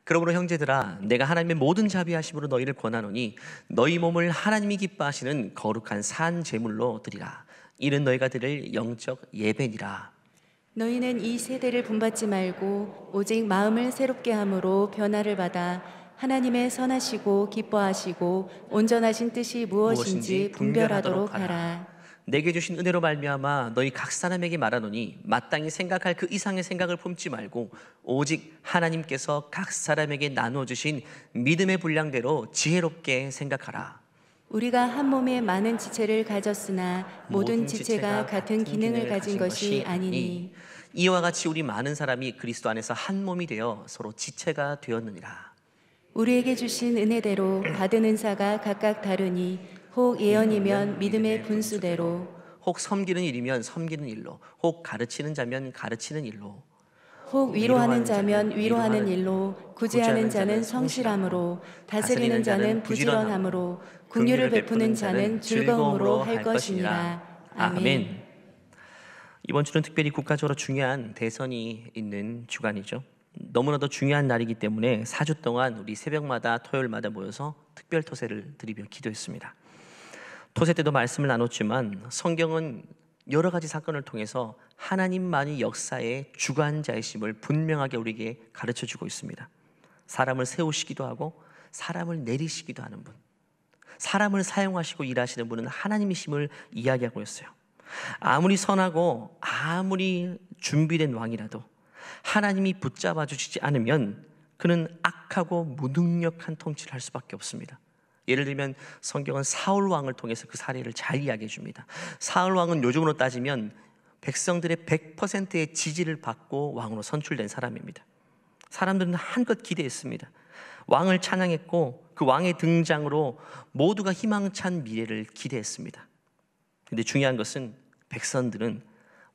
그러므로 형제들아, 내가 하나님의 모든 자비하심으로 너희를 권하노니 너희 몸을 하나님이 기뻐하시는 거룩한 산 제물로 드리라. 이는 너희가 드릴 영적 예배니라. 너희는 이 세대를 본받지 말고 오직 마음을 새롭게 함으로 변화를 받아 하나님의 선하시고 기뻐하시고 온전하신 뜻이 무엇인지 분별하도록 하라. 내게 주신 은혜로 말미암아 너희 각 사람에게 말하노니 마땅히 생각할 그 이상의 생각을 품지 말고 오직 하나님께서 각 사람에게 나누어 주신 믿음의 분량대로 지혜롭게 생각하라. 우리가 한 몸에 많은 지체를 가졌으나 모든 지체가 같은 기능을 가진 것이 아니니 이와 같이 우리 많은 사람이 그리스도 안에서 한 몸이 되어 서로 지체가 되었느니라. 우리에게 주신 은혜대로 받은 은사가 각각 다르니 혹 예언이면 믿음의 분수대로, 혹 섬기는 일이면 섬기는 일로, 혹 가르치는 자면 가르치는 일로, 혹 위로하는 자면 위로하는 일로, 구제하는 자는 성실함으로, 다스리는 자는 부지런함으로, 긍휼을 베푸는 자는 즐거움으로 할 것이니라. 아멘. 이번 주는 특별히 국가적으로 중요한 대선이 있는 주간이죠. 너무나도 중요한 날이기 때문에 4주 동안 우리 새벽마다 토요일마다 모여서 특별 토세를 드리며 기도했습니다. 토세 때도 말씀을 나눴지만 성경은 여러 가지 사건을 통해서 하나님만이 역사의 주관자이심을 분명하게 우리에게 가르쳐주고 있습니다. 사람을 세우시기도 하고 사람을 내리시기도 하는 분, 사람을 사용하시고 일하시는 분은 하나님이심을 이야기하고 있어요. 아무리 선하고 아무리 준비된 왕이라도 하나님이 붙잡아 주시지 않으면 그는 악하고 무능력한 통치를 할 수밖에 없습니다. 예를 들면 성경은 사울 왕을 통해서 그 사례를 잘 이야기해 줍니다. 사울 왕은 요즘으로 따지면 백성들의 100%의 지지를 받고 왕으로 선출된 사람입니다. 사람들은 한껏 기대했습니다. 왕을 찬양했고 그 왕의 등장으로 모두가 희망찬 미래를 기대했습니다. 그런데 중요한 것은 백성들은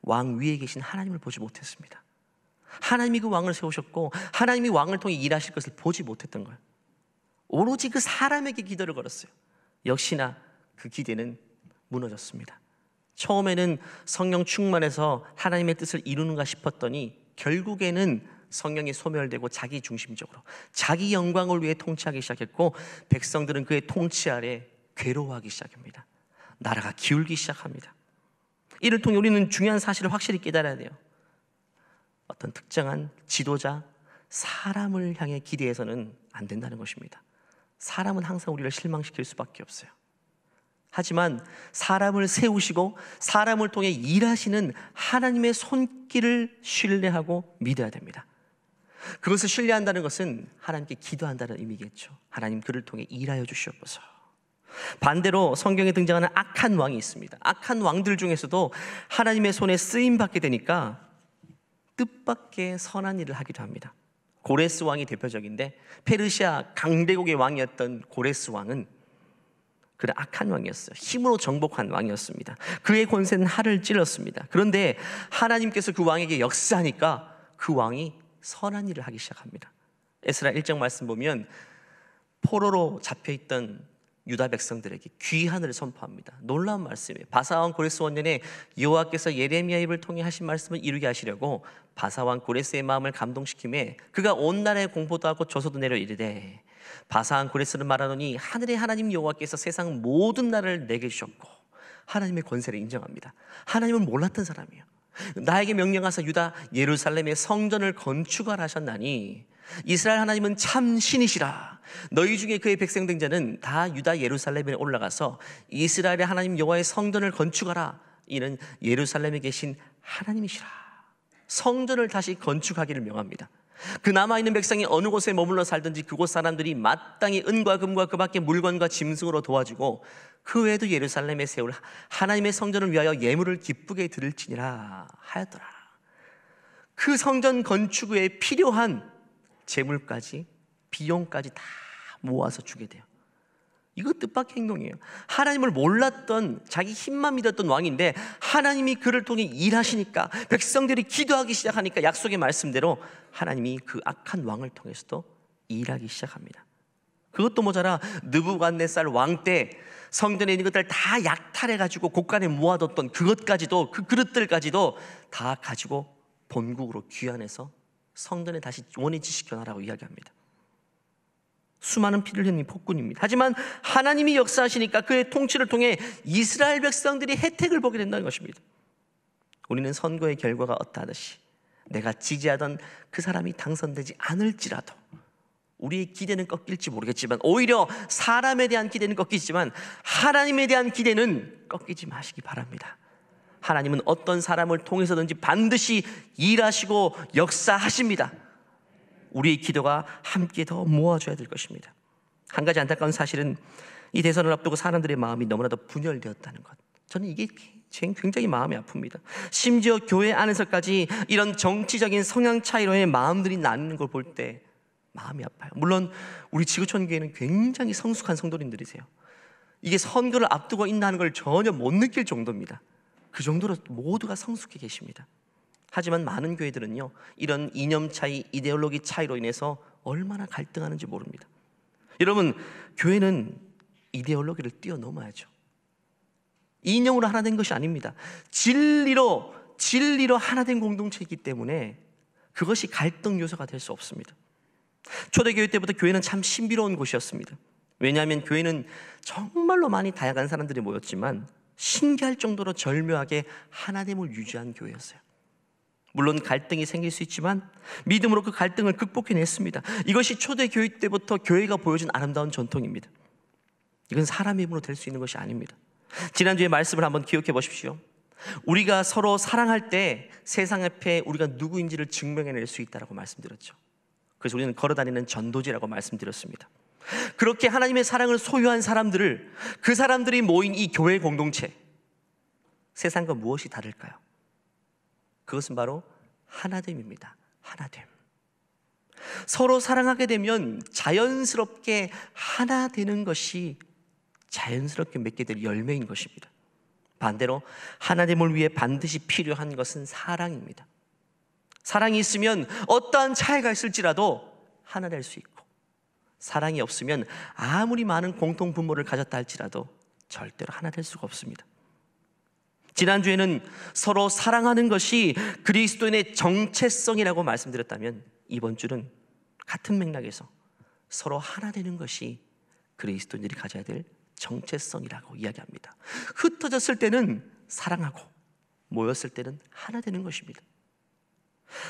왕 위에 계신 하나님을 보지 못했습니다. 하나님이 그 왕을 세우셨고 하나님이 왕을 통해 일하실 것을 보지 못했던 거예요. 오로지 그 사람에게 기도를 걸었어요. 역시나 그 기대는 무너졌습니다. 처음에는 성령 충만해서 하나님의 뜻을 이루는가 싶었더니 결국에는 성령이 소멸되고 자기 중심적으로 자기 영광을 위해 통치하기 시작했고 백성들은 그의 통치 아래 괴로워하기 시작합니다. 나라가 기울기 시작합니다. 이를 통해 우리는 중요한 사실을 확실히 깨달아야 돼요. 어떤 특정한 지도자, 사람을 향해 기대해서는 안 된다는 것입니다. 사람은 항상 우리를 실망시킬 수밖에 없어요. 하지만 사람을 세우시고 사람을 통해 일하시는 하나님의 손길을 신뢰하고 믿어야 됩니다. 그것을 신뢰한다는 것은 하나님께 기도한다는 의미겠죠. 하나님 그를 통해 일하여 주시옵소서. 반대로 성경에 등장하는 악한 왕이 있습니다. 악한 왕들 중에서도 하나님의 손에 쓰임받게 되니까 뜻밖의 선한 일을 하기도 합니다. 고레스 왕이 대표적인데 페르시아 강대국의 왕이었던 고레스 왕은 그런 악한 왕이었어요. 힘으로 정복한 왕이었습니다. 그의 권세는 하를 찔렀습니다. 그런데 하나님께서 그 왕에게 역사하니까 그 왕이 선한 일을 하기 시작합니다. 에스라 1장 말씀 보면 포로로 잡혀있던 유다 백성들에게 귀환을 선포합니다. 놀라운 말씀이에요. 바사왕 고레스 원년에 여호와께서 예레미야 입을 통해 하신 말씀을 이루게 하시려고 바사왕 고레스의 마음을 감동시키매 그가 온 나라에 공포도 하고 조서도 내려 이르되 바사왕 고레스를 말하노니 하늘의 하나님 여호와께서 세상 모든 나라를 내게 주셨고 하나님의 권세를 인정합니다. 하나님을 몰랐던 사람이에요. 나에게 명령하사 유다 예루살렘의 성전을 건축하라 하셨나니 이스라엘 하나님은 참 신이시라. 너희 중에 그의 백성 된 자는 다 유다 예루살렘에 올라가서 이스라엘의 하나님 여호와의 성전을 건축하라. 이는 예루살렘에 계신 하나님이시라. 성전을 다시 건축하기를 명합니다. 그 남아있는 백성이 어느 곳에 머물러 살든지 그곳 사람들이 마땅히 은과 금과 그 밖의 물건과 짐승으로 도와주고 그 외에도 예루살렘에 세울 하나님의 성전을 위하여 예물을 기쁘게 드릴지니라 하였더라. 그 성전 건축 후에 필요한 재물까지 비용까지 다 모아서 주게 돼요. 이거 뜻밖의 행동이에요. 하나님을 몰랐던 자기 힘만 믿었던 왕인데 하나님이 그를 통해 일하시니까 백성들이 기도하기 시작하니까 약속의 말씀대로 하나님이 그 악한 왕을 통해서도 일하기 시작합니다. 그것도 모자라 느부갓네살 왕 때 성전에 있는 것들 다 약탈해가지고 곳간에 모아뒀던 그것까지도 그 그릇들까지도 다 가지고 본국으로 귀환해서 성전에 다시 원위치시켜 놔라고 이야기합니다. 수많은 피를 흘린 폭군입니다. 하지만 하나님이 역사하시니까 그의 통치를 통해 이스라엘 백성들이 혜택을 보게 된다는 것입니다. 우리는 선거의 결과가 어떠하듯이 내가 지지하던 그 사람이 당선되지 않을지라도 우리의 기대는 꺾일지 모르겠지만, 오히려 사람에 대한 기대는 꺾이지만 하나님에 대한 기대는 꺾이지 마시기 바랍니다. 하나님은 어떤 사람을 통해서든지 반드시 일하시고 역사하십니다. 우리의 기도가 함께 더 모아줘야 될 것입니다. 한 가지 안타까운 사실은 이 대선을 앞두고 사람들의 마음이 너무나도 분열되었다는 것, 저는 이게 굉장히 마음이 아픕니다. 심지어 교회 안에서까지 이런 정치적인 성향 차이로의 마음들이 나누는 걸 볼 때 마음이 아파요. 물론 우리 지구촌 교회는 굉장히 성숙한 성도님들이세요. 이게 선거를 앞두고 있다는 걸 전혀 못 느낄 정도입니다. 그 정도로 모두가 성숙해 계십니다. 하지만 많은 교회들은요, 이런 이념 차이, 이데올로기 차이로 인해서 얼마나 갈등하는지 모릅니다. 여러분, 교회는 이데올로기를 뛰어넘어야죠. 이념으로 하나 된 것이 아닙니다. 진리로 하나 된 공동체이기 때문에 그것이 갈등 요소가 될 수 없습니다. 초대교회 때부터 교회는 참 신비로운 곳이었습니다. 왜냐하면 교회는 정말로 많이 다양한 사람들이 모였지만 신기할 정도로 절묘하게 하나됨을 유지한 교회였어요. 물론 갈등이 생길 수 있지만 믿음으로 그 갈등을 극복해냈습니다. 이것이 초대교회 때부터 교회가 보여준 아름다운 전통입니다. 이건 사람의 힘으로 될 수 있는 것이 아닙니다. 지난주에 말씀을 한번 기억해 보십시오. 우리가 서로 사랑할 때 세상 앞에 우리가 누구인지를 증명해낼 수 있다고 말씀드렸죠. 그래서 우리는 걸어다니는 전도지라고 말씀드렸습니다. 그렇게 하나님의 사랑을 소유한 사람들을, 그 사람들이 모인 이 교회 공동체, 세상과 무엇이 다를까요? 그것은 바로 하나됨입니다. 하나됨. 서로 사랑하게 되면 자연스럽게 하나 되는 것이 자연스럽게 맺게 될 열매인 것입니다. 반대로 하나됨을 위해 반드시 필요한 것은 사랑입니다. 사랑이 있으면 어떠한 차이가 있을지라도 하나 될 수 있고, 사랑이 없으면 아무리 많은 공통 분모를 가졌다 할지라도 절대로 하나 될 수가 없습니다. 지난주에는 서로 사랑하는 것이 그리스도인의 정체성이라고 말씀드렸다면, 이번 주는 같은 맥락에서 서로 하나 되는 것이 그리스도인들이 가져야 될 정체성이라고 이야기합니다. 흩어졌을 때는 사랑하고 모였을 때는 하나 되는 것입니다.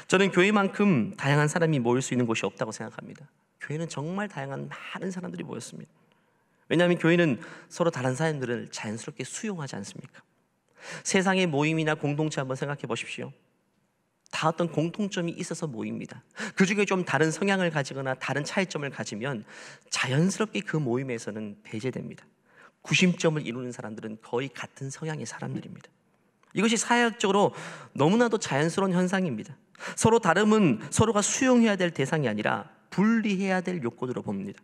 저는 교회만큼 다양한 사람이 모일 수 있는 곳이 없다고 생각합니다. 교회는 정말 다양한 많은 사람들이 모였습니다. 왜냐하면 교회는 서로 다른 사람들을 자연스럽게 수용하지 않습니까? 세상의 모임이나 공동체 한번 생각해 보십시오. 다 어떤 공통점이 있어서 모입니다. 그 중에 좀 다른 성향을 가지거나 다른 차이점을 가지면 자연스럽게 그 모임에서는 배제됩니다. 구심점을 이루는 사람들은 거의 같은 성향의 사람들입니다. 이것이 사회학적으로 너무나도 자연스러운 현상입니다. 서로 다름은 서로가 수용해야 될 대상이 아니라 분리해야 될 요건으로 봅니다.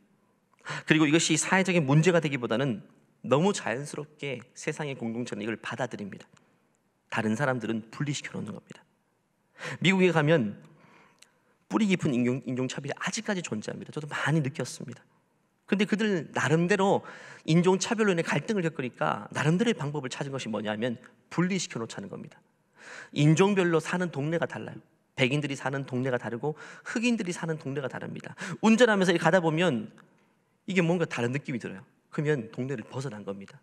그리고 이것이 사회적인 문제가 되기보다는 너무 자연스럽게 세상의 공동체는 이걸 받아들입니다. 다른 사람들은 분리시켜 놓는 겁니다. 미국에 가면 뿌리 깊은 인종차별이 아직까지 존재합니다. 저도 많이 느꼈습니다. 근데 그들 나름대로 인종차별로 인해 갈등을 겪으니까 나름대로의 방법을 찾은 것이 뭐냐면 분리시켜 놓자는 겁니다. 인종별로 사는 동네가 달라요. 백인들이 사는 동네가 다르고 흑인들이 사는 동네가 다릅니다. 운전하면서 가다 보면 이게 뭔가 다른 느낌이 들어요. 그러면 동네를 벗어난 겁니다.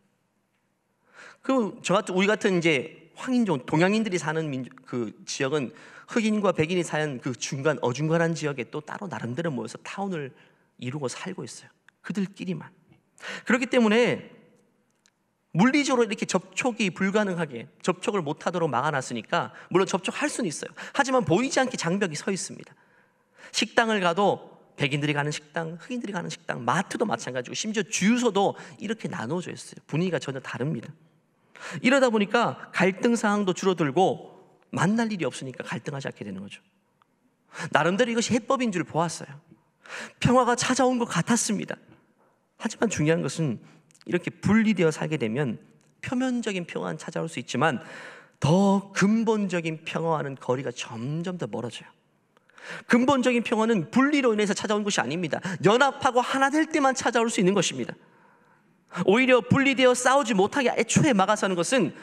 우리 같은 이제 황인종, 동양인들이 사는 그 지역은 흑인과 백인이 사는 그 중간 어중간한 지역에 또 따로 나름대로 모여서 타운을 이루고 살고 있어요. 그들끼리만. 그렇기 때문에 물리적으로 이렇게 접촉이 불가능하게 접촉을 못하도록 막아놨으니까, 물론 접촉할 수는 있어요. 하지만 보이지 않게 장벽이 서 있습니다. 식당을 가도 백인들이 가는 식당, 흑인들이 가는 식당, 마트도 마찬가지고 심지어 주유소도 이렇게 나눠져 있어요. 분위기가 전혀 다릅니다. 이러다 보니까 갈등 상황도 줄어들고 만날 일이 없으니까 갈등하지 않게 되는 거죠. 나름대로 이것이 해법인 줄 보았어요. 평화가 찾아온 것 같았습니다. 하지만 중요한 것은 이렇게 분리되어 살게 되면 표면적인 평화는 찾아올 수 있지만 더 근본적인 평화와는 거리가 점점 더 멀어져요. 근본적인 평화는 분리로 인해서 찾아온 것이 아닙니다. 연합하고 하나 될 때만 찾아올 수 있는 것입니다. 오히려 분리되어 싸우지 못하게 애초에 막아서는 것은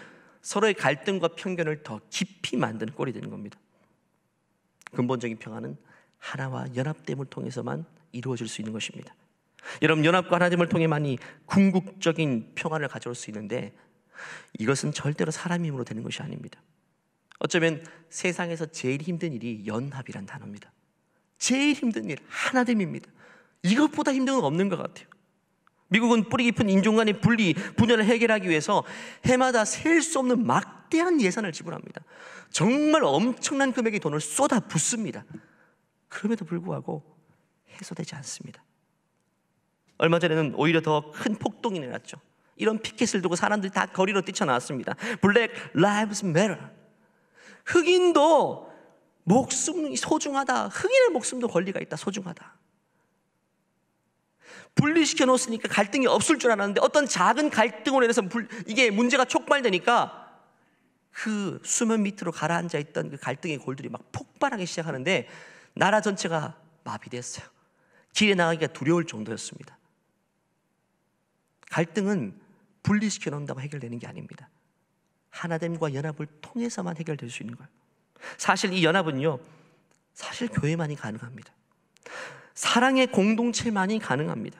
서로의 갈등과 편견을 더 깊이 만드는 꼴이 되는 겁니다. 근본적인 평화는 하나와 연합됨을 통해서만 이루어질 수 있는 것입니다. 여러분, 연합과 하나님을 통해만이 궁극적인 평안을 가져올 수 있는데 이것은 절대로 사람 힘으로 되는 것이 아닙니다. 어쩌면 세상에서 제일 힘든 일이 연합이란 단어입니다. 제일 힘든 일, 하나됨입니다. 이것보다 힘든 건 없는 것 같아요. 미국은 뿌리 깊은 인종 간의 분열을 해결하기 위해서 해마다 셀 수 없는 막대한 예산을 지불합니다. 정말 엄청난 금액의 돈을 쏟아 붓습니다. 그럼에도 불구하고 해소되지 않습니다. 얼마 전에는 오히려 더 큰 폭동이 일어났죠. 이런 피켓을 두고 사람들이 다 거리로 뛰쳐나왔습니다. Black Lives Matter. 흑인도 목숨이 소중하다. 흑인의 목숨도 권리가 있다. 소중하다. 분리시켜 놓았으니까 갈등이 없을 줄 알았는데 어떤 작은 갈등으로 인해서 이게 문제가 촉발되니까 그 수면 밑으로 가라앉아 있던 그 갈등의 골들이 막 폭발하기 시작하는데 나라 전체가 마비됐어요. 길에 나가기가 두려울 정도였습니다. 갈등은 분리시켜 놓는다고 해결되는 게 아닙니다. 하나됨과 연합을 통해서만 해결될 수 있는 거예요. 사실 이 연합은요, 사실 교회만이 가능합니다. 사랑의 공동체만이 가능합니다.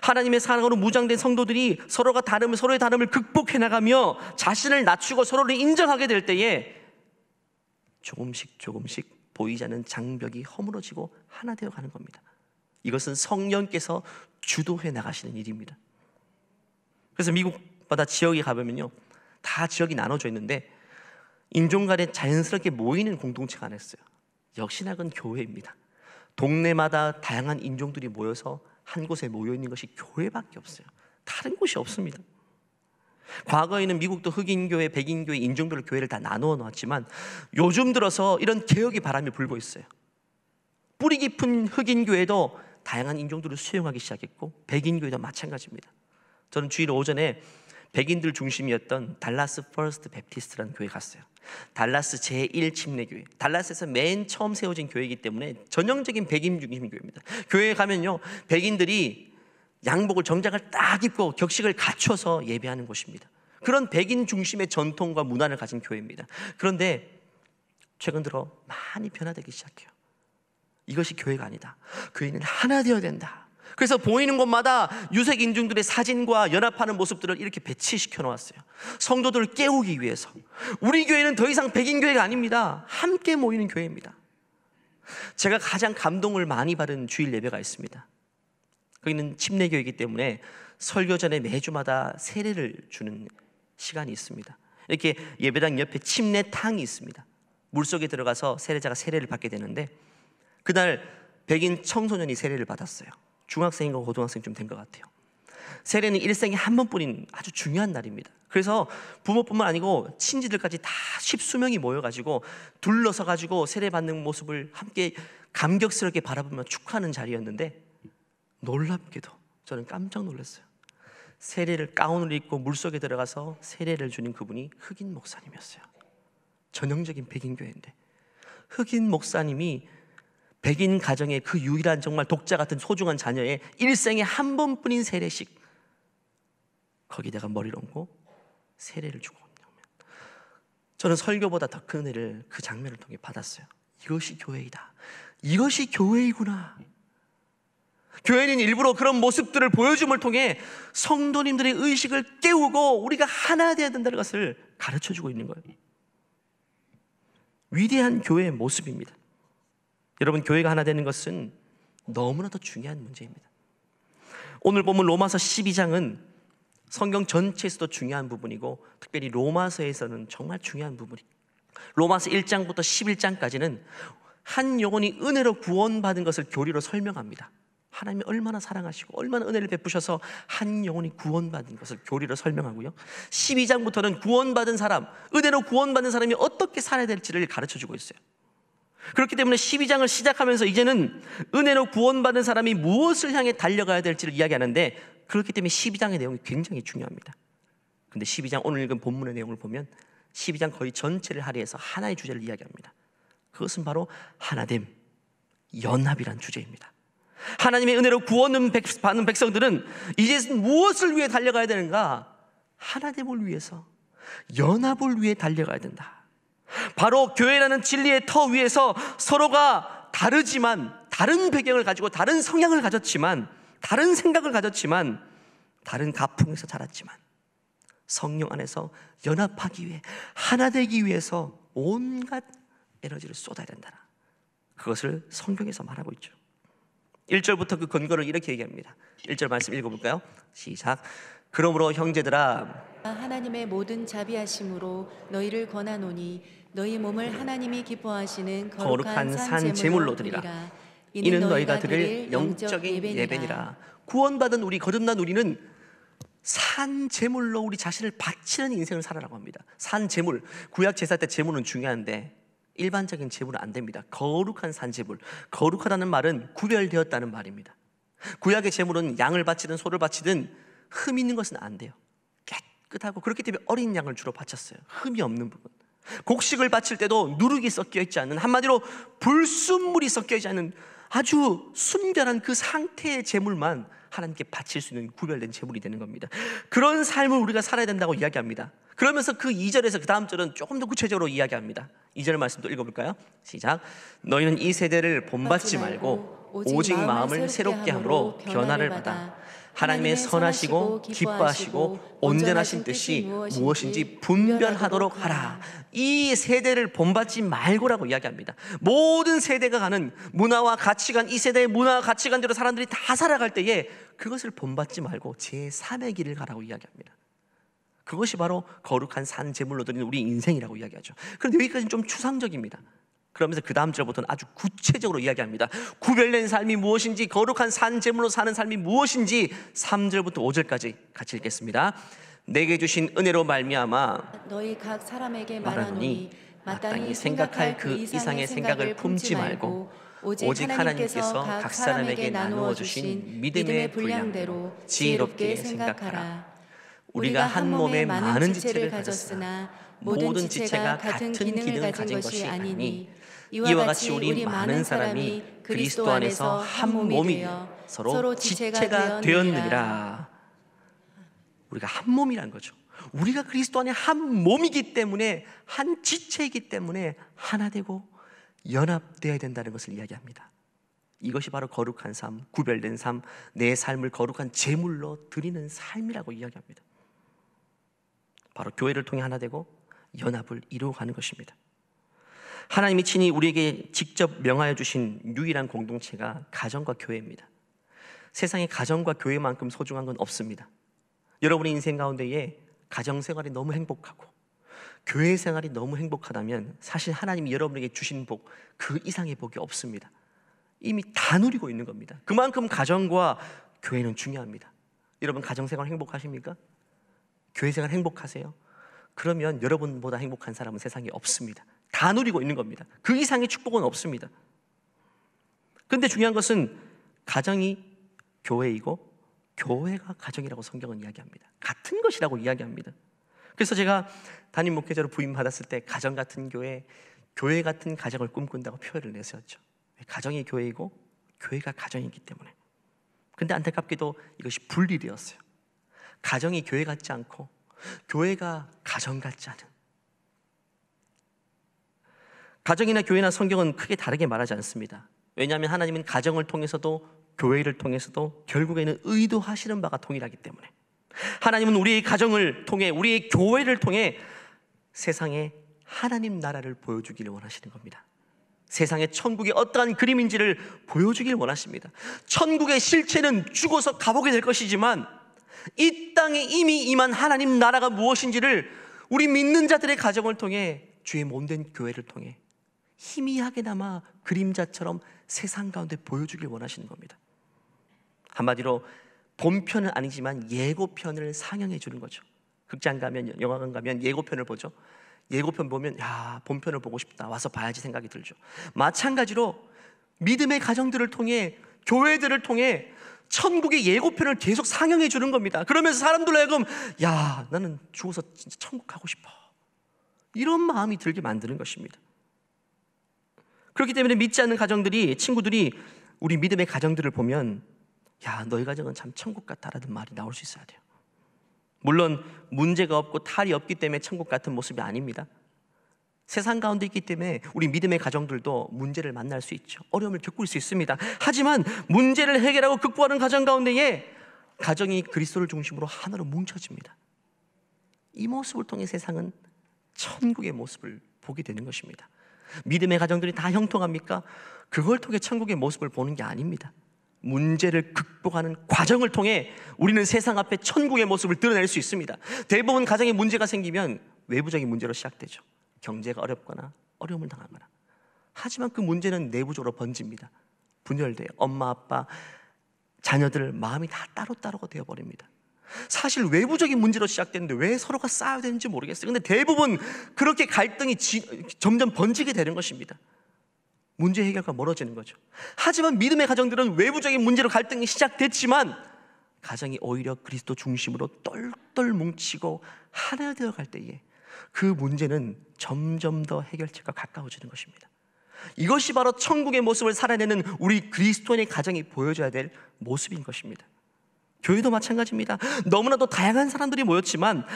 하나님의 사랑으로 무장된 성도들이 서로의 다름을 극복해 나가며 자신을 낮추고 서로를 인정하게 될 때에 조금씩 보이지 않는 장벽이 허물어지고 하나 되어 가는 겁니다. 이것은 성령께서 주도해 나가시는 일입니다. 그래서 미국마다 지역에 가보면요, 다 지역이 나눠져 있는데 인종 간에 자연스럽게 모이는 공동체가 안 했어요. 역시나 그건 교회입니다. 동네마다 다양한 인종들이 모여서 한 곳에 모여 있는 것이 교회밖에 없어요. 다른 곳이 없습니다. 과거에는 미국도 흑인교회, 백인교회, 인종별로 교회를 다 나누어 놓았지만 요즘 들어서 이런 개혁의 바람이 불고 있어요. 뿌리 깊은 흑인교회도 다양한 인종들을 수용하기 시작했고 백인교회도 마찬가지입니다. 저는 주일 오전에 백인들 중심이었던 달라스 퍼스트 베프티스트라는 교회 갔어요. 달라스 제1침례교회, 달라스에서 맨 처음 세워진 교회이기 때문에 전형적인 백인 중심 교회입니다. 교회에 가면요, 백인들이 양복을, 정장을 딱 입고 격식을 갖춰서 예배하는 곳입니다. 그런 백인 중심의 전통과 문화를 가진 교회입니다. 그런데 최근 들어 많이 변화되기 시작해요. 이것이 교회가 아니다. 교회는 하나 되어야 된다. 그래서 보이는 곳마다 유색 인종들의 사진과 연합하는 모습들을 이렇게 배치시켜 놓았어요. 성도들을 깨우기 위해서. 우리 교회는 더 이상 백인 교회가 아닙니다. 함께 모이는 교회입니다. 제가 가장 감동을 많이 받은 주일 예배가 있습니다. 거기는 침례교회이기 때문에 설교 전에 매주마다 세례를 주는 시간이 있습니다. 이렇게 예배당 옆에 침례탕이 있습니다. 물속에 들어가서 세례자가 세례를 받게 되는데 그날 백인 청소년이 세례를 받았어요. 중학생인가 고등학생쯤 된 것 같아요. 세례는 일생에 한 번뿐인 아주 중요한 날입니다. 그래서 부모뿐만 아니고 친지들까지 다 십수명이 모여가지고 둘러서가지고 세례받는 모습을 함께 감격스럽게 바라보며 축하하는 자리였는데 놀랍게도 저는 깜짝 놀랐어요. 세례를 가운을 입고 물속에 들어가서 세례를 주는 그분이 흑인 목사님이었어요. 전형적인 백인 교회인데 흑인 목사님이 백인 가정의 그 유일한 정말 독자 같은 소중한 자녀의 일생에 한 번뿐인 세례식, 거기다가 머리를 얹고 세례를 주고 있는 장면. 저는 설교보다 더 큰 은혜를 그 장면을 통해 받았어요. 이것이 교회이다. 이것이 교회이구나. 교회는 일부러 그런 모습들을 보여줌을 통해 성도님들의 의식을 깨우고 우리가 하나 되어야 된다는 것을 가르쳐주고 있는 거예요. 위대한 교회의 모습입니다. 여러분, 교회가 하나 되는 것은 너무나도 중요한 문제입니다. 오늘 보면 로마서 12장은 성경 전체에서도 중요한 부분이고 특별히 로마서에서는 정말 중요한 부분이에요. 로마서 1장부터 11장까지는 한 영혼이 은혜로 구원받은 것을 교리로 설명합니다. 하나님이 얼마나 사랑하시고 얼마나 은혜를 베푸셔서 한 영혼이 구원받은 것을 교리로 설명하고요. 12장부터는 구원받은 사람, 은혜로 구원받은 사람이 어떻게 살아야 될지를 가르쳐주고 있어요. 그렇기 때문에 12장을 시작하면서 이제는 은혜로 구원받은 사람이 무엇을 향해 달려가야 될지를 이야기하는데 그렇기 때문에 12장의 내용이 굉장히 중요합니다. 근데 12장 오늘 읽은 본문의 내용을 보면 12장 거의 전체를 할애해서 하나의 주제를 이야기합니다. 그것은 바로 하나됨, 연합이란 주제입니다. 하나님의 은혜로 구원을 받는 백성들은 이제 무엇을 위해 달려가야 되는가? 하나됨을 위해서, 연합을 위해 달려가야 된다. 바로 교회라는 진리의 터 위에서 서로가 다르지만, 다른 배경을 가지고 다른 성향을 가졌지만 다른 생각을 가졌지만, 다른 가풍에서 자랐지만 성령 안에서 연합하기 위해, 하나 되기 위해서 온갖 에너지를 쏟아야 된다. 그것을 성경에서 말하고 있죠. 1절부터 그 근거를 이렇게 얘기합니다. 1절 말씀 읽어볼까요? 시작. 그러므로 형제들아, 하나님의 모든 자비하심으로 너희를 권하노니 너희 몸을 하나님이 기뻐하시는 거룩한 산 제물로 드리라. 이는 너희가 드릴 영적인 예배니라. 구원받은 우리, 거듭난 우리는 산 제물로 우리 자신을 바치는 인생을 살아라고 합니다. 산 제물, 구약 제사 때 제물은 중요한데 일반적인 제물은 안 됩니다. 거룩한 산 제물, 거룩하다는 말은 구별되었다는 말입니다. 구약의 제물은 양을 바치든 소를 바치든 흠 있는 것은 안 돼요. 깨끗하고, 그렇기 때문에 어린 양을 주로 바쳤어요. 흠이 없는 부분. 곡식을 바칠 때도 누룩이 섞여 있지 않는, 한마디로 불순물이 섞여 있지 않은 아주 순결한 그 상태의 제물만 하나님께 바칠 수 있는 구별된 제물이 되는 겁니다. 그런 삶을 우리가 살아야 된다고 이야기합니다. 그러면서 그 2절에서 그 다음 절은 조금 더 구체적으로 이야기합니다. 2절 말씀도 읽어볼까요? 시작. 너희는 이 세대를 본받지 말고 오직 마음을 새롭게 함으로 변화를 받아 하나님의 선하시고 기뻐하시고 온전하신 뜻이 무엇인지 분별하도록 하라. 이 세대를 본받지 말고라고 이야기합니다. 모든 세대가 가는 문화와 가치관, 이 세대의 문화와 가치관대로 사람들이 다 살아갈 때에 그것을 본받지 말고 제3의 길을 가라고 이야기합니다. 그것이 바로 거룩한 산 제물로 드리는 우리 인생이라고 이야기하죠. 그런데 여기까지는 좀 추상적입니다. 그러면서 그 다음 절부터는 아주 구체적으로 이야기합니다. 구별된 삶이 무엇인지, 거룩한 산 제물로 사는 삶이 무엇인지 3절부터 5절까지 같이 읽겠습니다. 내게 주신 은혜로 말미암아 너희 각 사람에게 말하노니 마땅히 생각할 그 이상의 생각을 품지 말고 오직 하나님께서 각 사람에게 나누어 주신 믿음의 분량대로 지혜롭게 생각하라. 우리가 한 몸에 많은 지체를 가졌으나 모든 지체가 같은 기능을 가진 것이 아니니 이와 같이 우리 많은 사람이 그리스도 안에서 한 몸이 되어 서로 지체가 되었느니라. 우리가 한 몸이란 거죠. 우리가 그리스도 안에 한 몸이기 때문에, 한 지체이기 때문에 하나 되고 연합되어야 된다는 것을 이야기합니다. 이것이 바로 거룩한 삶, 구별된 삶, 내 삶을 거룩한 제물로 드리는 삶이라고 이야기합니다. 바로 교회를 통해 하나 되고 연합을 이루어가는 것입니다. 하나님이 친히 우리에게 직접 명하여 주신 유일한 공동체가 가정과 교회입니다. 세상에 가정과 교회만큼 소중한 건 없습니다. 여러분의 인생 가운데에 가정생활이 너무 행복하고 교회 생활이 너무 행복하다면 사실 하나님이 여러분에게 주신 복, 그 이상의 복이 없습니다. 이미 다 누리고 있는 겁니다. 그만큼 가정과 교회는 중요합니다. 여러분 가정생활 행복하십니까? 교회생활 행복하세요? 그러면 여러분보다 행복한 사람은 세상에 없습니다. 다 누리고 있는 겁니다. 그 이상의 축복은 없습니다. 그런데 중요한 것은 가정이 교회이고 교회가 가정이라고 성경은 이야기합니다. 같은 것이라고 이야기합니다. 그래서 제가 담임 목회자로 부임받았을 때 가정 같은 교회, 교회 같은 가정을 꿈꾼다고 표현을 내세웠죠. 가정이 교회이고 교회가 가정이기 때문에. 그런데 안타깝게도 이것이 분리되었어요. 가정이 교회 같지 않고 교회가 가정 같지 않은, 가정이나 교회나 성경은 크게 다르게 말하지 않습니다. 왜냐하면 하나님은 가정을 통해서도 교회를 통해서도 결국에는 의도하시는 바가 동일하기 때문에 하나님은 우리의 가정을 통해, 우리의 교회를 통해 세상에 하나님 나라를 보여주기를 원하시는 겁니다. 세상의 천국이 어떠한 그림인지를 보여주길 원하십니다. 천국의 실체는 죽어서 가보게 될 것이지만 이 땅에 이미 임한 하나님 나라가 무엇인지를 우리 믿는 자들의 가정을 통해, 주의 몸된 교회를 통해 희미하게나마 그림자처럼 세상 가운데 보여주길 원하시는 겁니다. 한마디로 본편은 아니지만 예고편을 상영해 주는 거죠. 극장 가면, 영화관 가면 예고편을 보죠. 예고편 보면 야, 본편을 보고 싶다, 와서 봐야지 생각이 들죠. 마찬가지로 믿음의 가정들을 통해, 교회들을 통해 천국의 예고편을 계속 상영해 주는 겁니다. 그러면서 사람들로 하여금 야, 나는 죽어서 진짜 천국 가고 싶어, 이런 마음이 들게 만드는 것입니다. 그렇기 때문에 믿지 않는 가정들이, 친구들이 우리 믿음의 가정들을 보면 야, 너희 가정은 참 천국 같다라는 말이 나올 수 있어야 돼요. 물론 문제가 없고 탈이 없기 때문에 천국 같은 모습이 아닙니다. 세상 가운데 있기 때문에 우리 믿음의 가정들도 문제를 만날 수 있죠. 어려움을 겪을 수 있습니다. 하지만 문제를 해결하고 극복하는 가정 가운데에 가정이 그리스도를 중심으로 하나로 뭉쳐집니다. 이 모습을 통해 세상은 천국의 모습을 보게 되는 것입니다. 믿음의 가정들이 다 형통합니까? 그걸 통해 천국의 모습을 보는 게 아닙니다. 문제를 극복하는 과정을 통해 우리는 세상 앞에 천국의 모습을 드러낼 수 있습니다. 대부분 가정에 문제가 생기면 외부적인 문제로 시작되죠. 경제가 어렵거나 어려움을 당하거나. 하지만 그 문제는 내부적으로 번집니다. 분열돼요. 엄마, 아빠, 자녀들 마음이 다 따로따로가 되어버립니다. 사실 외부적인 문제로 시작되는데 왜 서로가 싸워야 되는지 모르겠어요. 근데 대부분 그렇게 갈등이 점점 번지게 되는 것입니다. 문제 해결과 멀어지는 거죠. 하지만 믿음의 가정들은 외부적인 문제로 갈등이 시작됐지만 가정이 오히려 그리스도 중심으로 똘똘 뭉치고 하나 되어 갈 때에 그 문제는 점점 더 해결책과 가까워지는 것입니다. 이것이 바로 천국의 모습을 살아내는 우리 그리스도인의 가정이 보여줘야 될 모습인 것입니다. 교회도 마찬가지입니다. 너무나도 다양한 사람들이 모였지만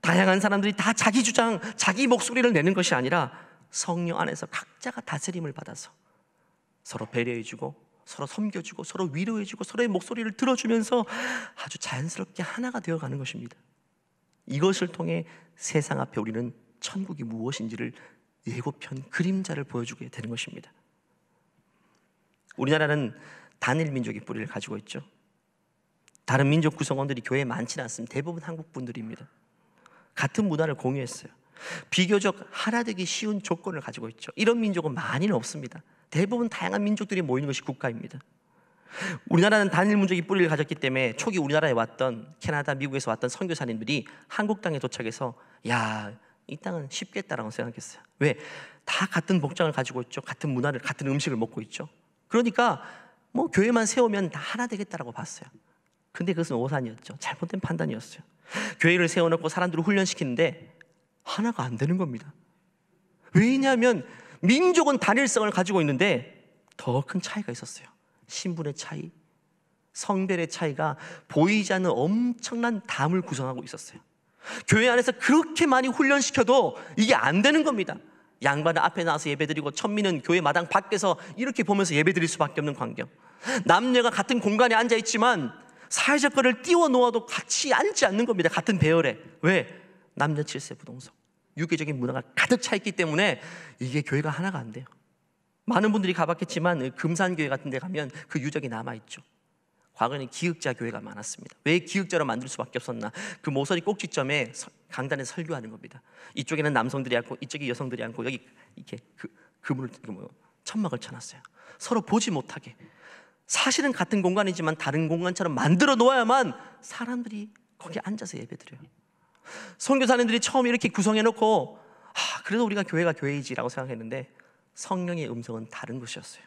다양한 사람들이 다 자기 주장, 자기 목소리를 내는 것이 아니라 성령 안에서 각자가 다스림을 받아서 서로 배려해주고 서로 섬겨주고 서로 위로해주고 서로의 목소리를 들어주면서 아주 자연스럽게 하나가 되어가는 것입니다. 이것을 통해 세상 앞에 우리는 천국이 무엇인지를 예고편 그림자를 보여주게 되는 것입니다. 우리나라는 단일 민족의 뿌리를 가지고 있죠. 다른 민족 구성원들이 교회에 많지는 않습니다. 대부분 한국 분들입니다. 같은 문화를 공유했어요. 비교적 하나 되기 쉬운 조건을 가지고 있죠. 이런 민족은 많이는 없습니다. 대부분 다양한 민족들이 모이는 것이 국가입니다. 우리나라는 단일 민족의 뿌리를 가졌기 때문에 초기 우리나라에 왔던 캐나다, 미국에서 왔던 선교사님들이 한국 땅에 도착해서 이 땅은 쉽겠다라고 생각했어요. 왜? 다 같은 복장을 가지고 있죠. 같은 문화를, 같은 음식을 먹고 있죠. 그러니까 뭐 교회만 세우면 다 하나 되겠다라고 봤어요. 근데 그것은 오산이었죠. 잘못된 판단이었어요. 교회를 세워놓고 사람들을 훈련시키는데 하나가 안 되는 겁니다. 왜냐하면 민족은 단일성을 가지고 있는데 더 큰 차이가 있었어요. 신분의 차이, 성별의 차이가 보이지 않는 엄청난 담을 구성하고 있었어요. 교회 안에서 그렇게 많이 훈련시켜도 이게 안 되는 겁니다. 양반은 앞에 나와서 예배드리고 천민은 교회 마당 밖에서 이렇게 보면서 예배드릴 수밖에 없는 광경. 남녀가 같은 공간에 앉아있지만 사회적 거리를 띄워 놓아도 같이 앉지 않는 겁니다. 같은 배열에. 왜? 남녀 질서 부동석, 유교적인 문화가 가득 차 있기 때문에 이게 교회가 하나가 안 돼요. 많은 분들이 가봤겠지만 금산교회 같은 데 가면 그 유적이 남아있죠. 과거에는 기역자 교회가 많았습니다. 왜 기역자로 만들 수밖에 없었나? 그 모서리 꼭지점에 강단에 설교하는 겁니다. 이쪽에는 남성들이 앉고 이쪽에 여성들이 앉고 여기 이렇게 그물을 천막을 쳐놨어요. 서로 보지 못하게. 사실은 같은 공간이지만 다른 공간처럼 만들어 놓아야만 사람들이 거기에 앉아서 예배드려요. 선교사님들이 처음 이렇게 구성해놓고 그래도 우리가 교회가 교회이지라고 생각했는데 성령의 음성은 다른 것이었어요.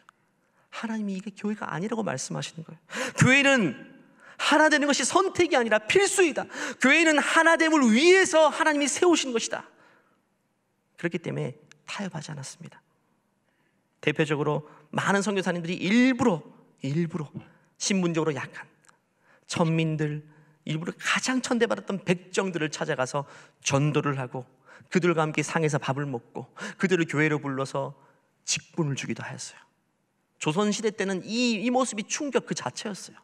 하나님이 이게 교회가 아니라고 말씀하시는 거예요. 교회는 하나 되는 것이 선택이 아니라 필수이다. 교회는 하나됨을 위해서 하나님이 세우신 것이다. 그렇기 때문에 타협하지 않았습니다. 대표적으로 많은 선교사님들이 일부러 신분적으로 약한 천민들, 일부러 가장 천대받았던 백정들을 찾아가서 전도를 하고 그들과 함께 상에서 밥을 먹고 그들을 교회로 불러서 직분을 주기도 하였어요. 조선시대 때는 이 모습이 충격 그 자체였어요.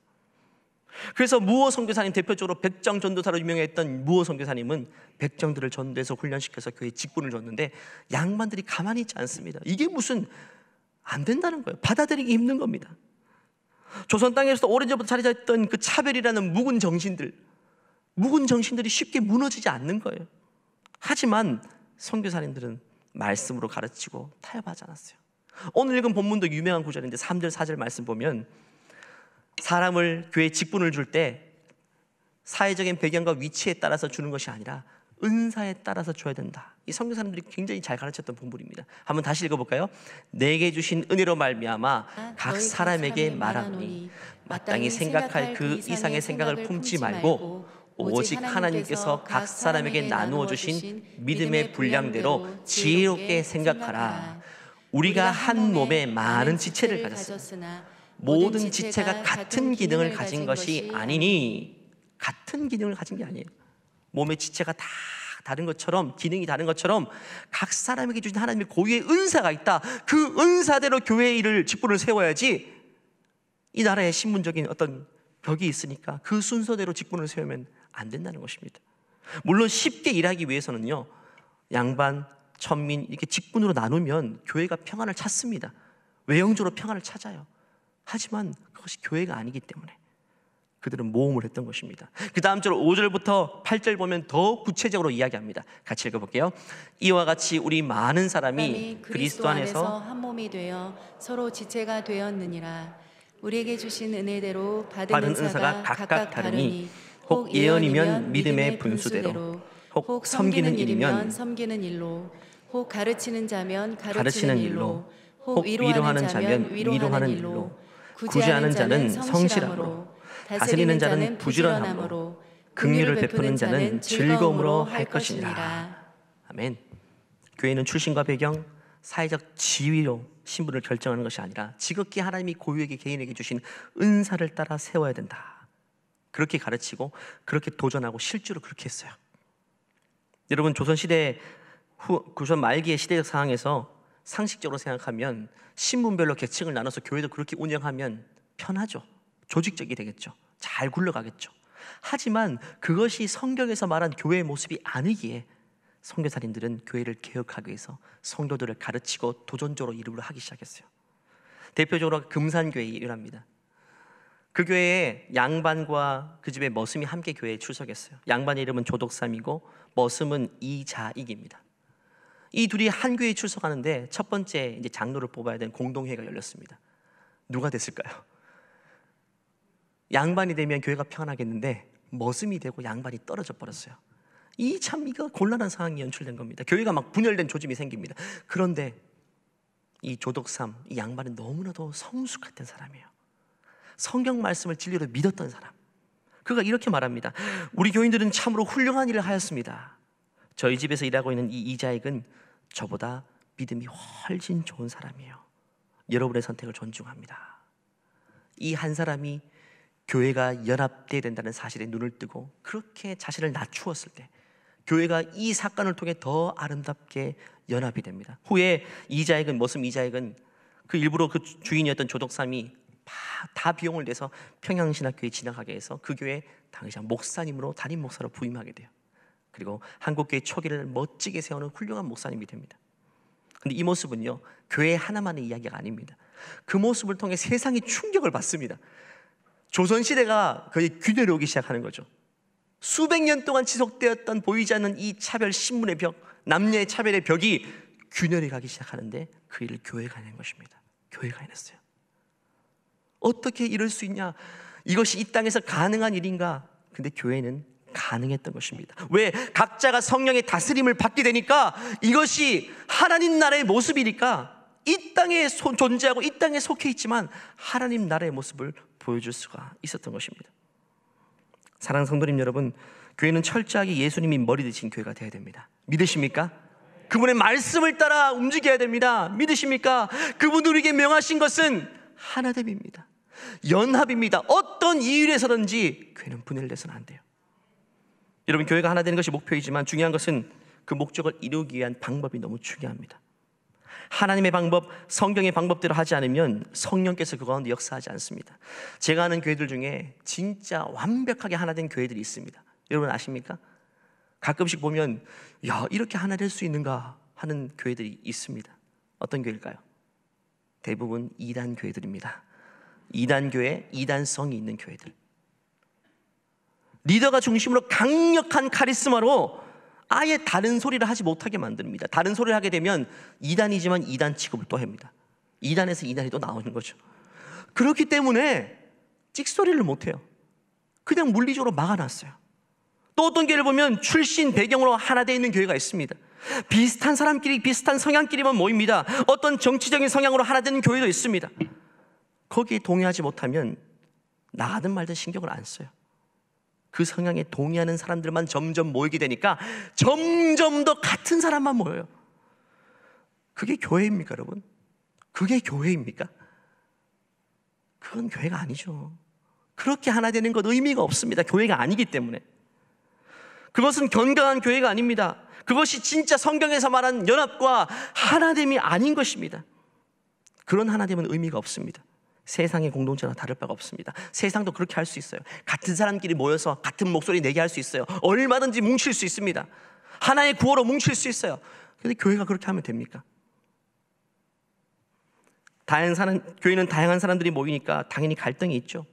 그래서 무호 선교사님, 대표적으로 백정 전도사로 유명했던 무호 선교사님은 백정들을 전도해서 훈련시켜서 교회에 직분을 줬는데 양반들이 가만히 있지 않습니다. 이게 무슨 안 된다는 거예요. 받아들이기 힘든 겁니다. 조선 땅에서 오래전부터 자리 잡았던 그 차별이라는 묵은 정신들이 쉽게 무너지지 않는 거예요. 하지만 선교사님들은 말씀으로 가르치고 타협하지 않았어요. 오늘 읽은 본문도 유명한 구절인데 3절 4절 말씀 보면 사람을 교회에 직분을 줄 때 사회적인 배경과 위치에 따라서 주는 것이 아니라 은사에 따라서 줘야 된다. 이 선교사님들이 굉장히 잘 가르쳤던 본문입니다. 한번 다시 읽어볼까요? 내게 주신 은혜로 말미암아 각 사람에게 말하노니 마땅히 생각할 그 이상의 생각을 품지 말고 오직 하나님께서 각 사람에게 나누어 주신 믿음의 분량대로 지혜롭게 생각하라. 우리가 한 몸에 많은 지체를 가졌으나 모든 지체가 같은 기능을 가진 것이 아니니. 같은 기능을 가진 게 아니에요. 몸의 지체가 다 다른 것처럼, 기능이 다른 것처럼 각 사람에게 주신 하나님의 고유의 은사가 있다. 그 은사대로 교회의 일을, 직분을 세워야지 이 나라에 신분적인 어떤 벽이 있으니까 그 순서대로 직분을 세우면 안 된다는 것입니다. 물론 쉽게 일하기 위해서는요, 양반, 천민 이렇게 직분으로 나누면 교회가 평안을 찾습니다. 외형적으로 평안을 찾아요. 하지만 그것이 교회가 아니기 때문에 그들은 모험을 했던 것입니다. 그 다음 절 5절부터 8절 보면 더 구체적으로 이야기합니다. 같이 읽어볼게요. 이와 같이 우리 많은 사람이 그리스도 안에서 한 몸이 되어 서로 지체가 되었느니라. 우리에게 주신 은혜대로 받은 은사가 각각 다르니 혹 예언이면 믿음의 분수대로, 혹 섬기는 일이면 섬기는 일로, 혹 가르치는 자면 가르치는 일로, 혹 위로하는 자면 위로하는 일로, 구제하는 자는 성실함으로, 다스리는 자는 부지런함으로, 긍휼을 베푸는 자는 즐거움으로 할 것이니라. 아멘. 교회는 출신과 배경, 사회적 지위로 신분을 결정하는 것이 아니라 지극히 하나님이 고유에게 개인에게 주신 은사를 따라 세워야 된다. 그렇게 가르치고 그렇게 도전하고 실제로 그렇게 했어요. 여러분, 조선시대 조선 말기의 시대적 상황에서 상식적으로 생각하면 신분별로 계층을 나눠서 교회도 그렇게 운영하면 편하죠. 조직적이 되겠죠. 잘 굴러가겠죠. 하지만 그것이 성경에서 말한 교회의 모습이 아니기에 선교사님들은 교회를 개혁하기 위해서 성도들을 가르치고 도전적으로 일을 하기 시작했어요. 대표적으로 금산교회에 일합니다. 그 교회에 양반과 그 집의 머슴이 함께 교회에 출석했어요. 양반의 이름은 조덕삼이고 머슴은 이자익입니다. 이 둘이 한 교회에 출석하는데 첫 번째 이제 장로를 뽑아야 되는 공동회의가 열렸습니다. 누가 됐을까요? 양반이 되면 교회가 평안하겠는데 머슴이 되고 양반이 떨어져 버렸어요. 이 참 이거 곤란한 상황이 연출된 겁니다. 교회가 막 분열된 조짐이 생깁니다. 그런데 이 조덕삼, 이 양반은 너무나도 성숙했던 사람이에요. 성경 말씀을 진리로 믿었던 사람. 그가 이렇게 말합니다. 우리 교인들은 참으로 훌륭한 일을 하였습니다. 저희 집에서 일하고 있는 이 이자익은 저보다 믿음이 훨씬 좋은 사람이에요. 여러분의 선택을 존중합니다. 이 한 사람이 교회가 연합되어야 된다는 사실에 눈을 뜨고 그렇게 자신을 낮추었을 때 교회가 이 사건을 통해 더 아름답게 연합이 됩니다. 후에 이자익은, 머슴 이자익은 그 일부러 그 주인이었던 조덕삼이 다 비용을 내서 평양신학교에 진학하게 해서 그 교회 당시한 목사님으로, 담임 목사로 부임하게 돼요. 그리고 한국교회 초기를 멋지게 세우는 훌륭한 목사님이 됩니다. 근데 이 모습은요, 교회 하나만의 이야기가 아닙니다. 그 모습을 통해 세상이 충격을 받습니다. 조선시대가 거의 균열이 오기 시작하는 거죠. 수백 년 동안 지속되었던 보이지 않는 이 차별, 신분의 벽, 남녀의 차별의 벽이 균열이 가기 시작하는데 그 일을 교회가 해낸 것입니다. 교회가 해냈어요. 어떻게 이럴 수 있냐? 이것이 이 땅에서 가능한 일인가? 근데 교회는 가능했던 것입니다. 왜? 각자가 성령의 다스림을 받게 되니까 이것이 하나님 나라의 모습이니까 이 땅에 존재하고 이 땅에 속해 있지만 하나님 나라의 모습을 보여줄 수가 있었던 것입니다. 사랑하는 성도님 여러분, 교회는 철저하게 예수님이 머리 되신 교회가 되어야 됩니다. 믿으십니까? 그분의 말씀을 따라 움직여야 됩니다. 믿으십니까? 그분 우리에게 명하신 것은 하나됨입니다. 연합입니다. 어떤 이유에서든지 교회는 분해를 내서는 안 돼요. 여러분, 교회가 하나 되는 것이 목표이지만 중요한 것은 그 목적을 이루기 위한 방법이 너무 중요합니다. 하나님의 방법, 성경의 방법대로 하지 않으면 성령께서 그 가운데 역사하지 않습니다. 제가 아는 교회들 중에 진짜 완벽하게 하나 된 교회들이 있습니다. 여러분 아십니까? 가끔씩 보면 야, 이렇게 하나 될 수 있는가 하는 교회들이 있습니다. 어떤 교회일까요? 대부분 이단 교회들입니다. 이단 교회, 이단성이 있는 교회들. 리더가 중심으로 강력한 카리스마로 아예 다른 소리를 하지 못하게 만듭니다. 다른 소리를 하게 되면 이단이지만 이단 취급을 또 합니다. 이단에서 이단이 또 나오는 거죠. 그렇기 때문에 찍소리를 못해요. 그냥 물리적으로 막아놨어요. 또 어떤 교회를 보면 출신 배경으로 하나 되어 있는 교회가 있습니다. 비슷한 사람끼리 비슷한 성향끼리만 모입니다. 어떤 정치적인 성향으로 하나 되는 교회도 있습니다. 거기에 동의하지 못하면 나가든 말든 신경을 안 써요. 그 성향에 동의하는 사람들만 점점 모이게 되니까 점점 더 같은 사람만 모여요. 그게 교회입니까, 여러분? 그게 교회입니까? 그건 교회가 아니죠. 그렇게 하나 되는 것 의미가 없습니다. 교회가 아니기 때문에. 그것은 건강한 교회가 아닙니다. 그것이 진짜 성경에서 말하는 연합과 하나됨이 아닌 것입니다. 그런 하나됨은 의미가 없습니다. 세상의 공동체와 다를 바가 없습니다. 세상도 그렇게 할 수 있어요. 같은 사람끼리 모여서 같은 목소리 내게 할 수 있어요. 얼마든지 뭉칠 수 있습니다. 하나의 구호로 뭉칠 수 있어요. 그런데 교회가 그렇게 하면 됩니까? 교회는 다양한 사람들이 모이니까 당연히 갈등이 있죠.